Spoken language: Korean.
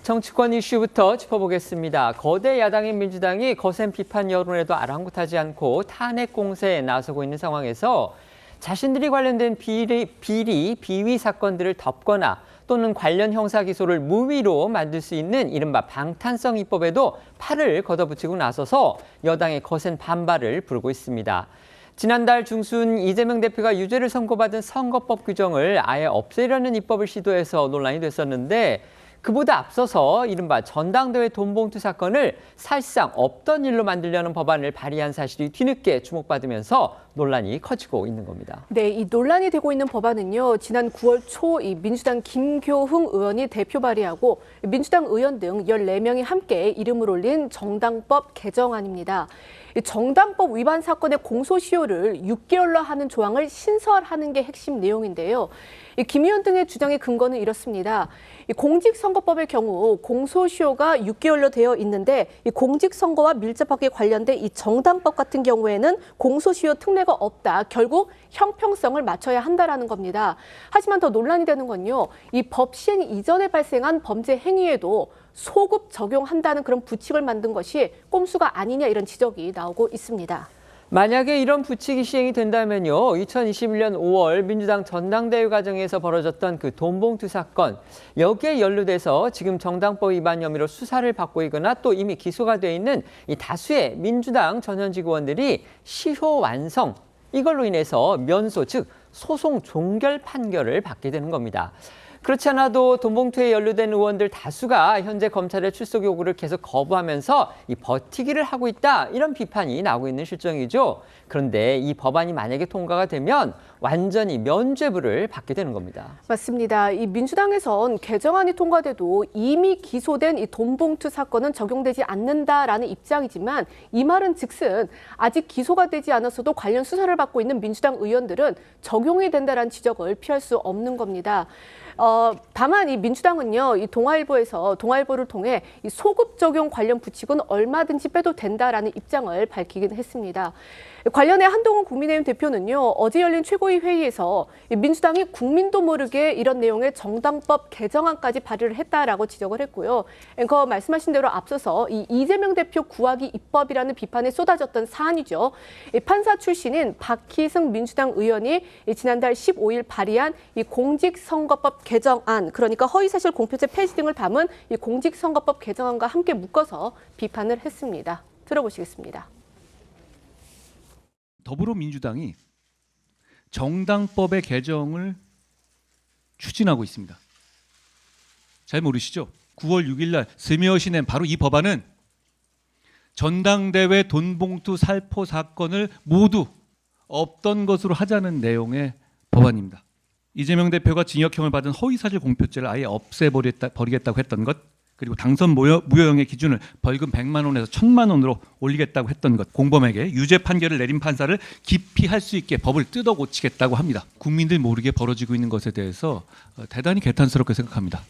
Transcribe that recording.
정치권 이슈부터 짚어보겠습니다. 거대 야당인 민주당이 거센 비판 여론에도 아랑곳하지 않고 탄핵 공세에 나서고 있는 상황에서 자신들이 관련된 비위 사건들을 덮거나 또는 관련 형사 기소를 무위로 만들 수 있는 이른바 방탄성 입법에도 팔을 걷어붙이고 나서서 여당의 거센 반발을 부르고 있습니다. 지난달 중순 이재명 대표가 유죄를 선고받은 선거법 규정을 아예 없애려는 입법을 시도해서 논란이 됐었는데 그보다 앞서서 이른바 전당대회 돈봉투 사건을 사실상 없던 일로 만들려는 법안을 발의한 사실이 뒤늦게 주목받으면서 논란이 커지고 있는 겁니다. 네, 이 논란이 되고 있는 법안은요. 지난 9월 초 이 민주당 김교흥 의원이 대표 발의하고 민주당 의원 등 14명이 함께 이름을 올린 정당법 개정안입니다. 정당법 위반 사건의 공소시효를 6개월로 하는 조항을 신설하는 게 핵심 내용인데요. 김 의원 등의 주장의 근거는 이렇습니다. 공직선거법의 경우 공소시효가 6개월로 되어 있는데 이 공직선거와 밀접하게 관련된 이 정당법 같은 경우에는 공소시효 특례가 없다. 결국 형평성을 맞춰야 한다라는 겁니다. 하지만 더 논란이 되는 건요. 이 법 시행 이전에 발생한 범죄 행위에도 소급 적용한다는 그런 부칙을 만든 것이 꼼수가 아니냐 이런 지적이 나오고 있습니다. 만약에 이런 부칙이 시행이 된다면요. 2021년 5월 민주당 전당대회 과정에서 벌어졌던 그 돈봉투 사건, 여기에 연루돼서 지금 정당법 위반 혐의로 수사를 받고 있거나 또 이미 기소가 돼 있는 이 다수의 민주당 전현직 의원들이 시효 완성, 이걸로 인해서 면소, 즉 소송 종결 판결을 받게 되는 겁니다. 그렇지 않아도 돈봉투에 연루된 의원들 다수가 현재 검찰의 출석 요구를 계속 거부하면서 이 버티기를 하고 있다, 이런 비판이 나오고 있는 실정이죠. 그런데 이 법안이 만약에 통과가 되면 완전히 면죄부를 받게 되는 겁니다. 맞습니다. 이 민주당에선 개정안이 통과돼도 이미 기소된 이 돈봉투 사건은 적용되지 않는다라는 입장이지만 이 말은 즉슨 아직 기소가 되지 않았어도 관련 수사를 받고 있는 민주당 의원들은 적용이 된다라는 지적을 피할 수 없는 겁니다. 다만 이 민주당은요, 이 동아일보를 통해 이 소급 적용 관련 부칙은 얼마든지 빼도 된다라는 입장을 밝히긴 했습니다. 관련해 한동훈 국민의힘 대표는요, 어제 열린 최고위 회의에서 민주당이 국민도 모르게 이런 내용의 정당법 개정안까지 발의를 했다라고 지적을 했고요. 앵커 말씀하신 대로 앞서서 이 이재명 대표 구하기 입법이라는 비판에 쏟아졌던 사안이죠. 판사 출신인 박희승 민주당 의원이 지난달 15일 발의한 이 공직선거법 개정안, 그러니까 허위사실 공표죄 폐지 등을 담은 이 공직선거법 개정안과 함께 묶어서 비판을 했습니다. 들어보시겠습니다. 더불어민주당이 정당법의 개정을 추진하고 있습니다. 잘 모르시죠? 9월 6일 날 스며시 낸 바로 이 법안은 전당대회 돈봉투 살포 사건을 모두 없던 것으로 하자는 내용의 법안입니다. 이재명 대표가 징역형을 받은 허위사실 공표죄를 아예 없애버리겠다고 했던 것, 그리고 당선 무효형의 기준을 벌금 100만 원에서 1000만 원으로 올리겠다고 했던 것, 공범에게 유죄 판결을 내린 판사를 기피할 수 있게 법을 뜯어 고치겠다고 합니다. 국민들 모르게 벌어지고 있는 것에 대해서 대단히 개탄스럽게 생각합니다.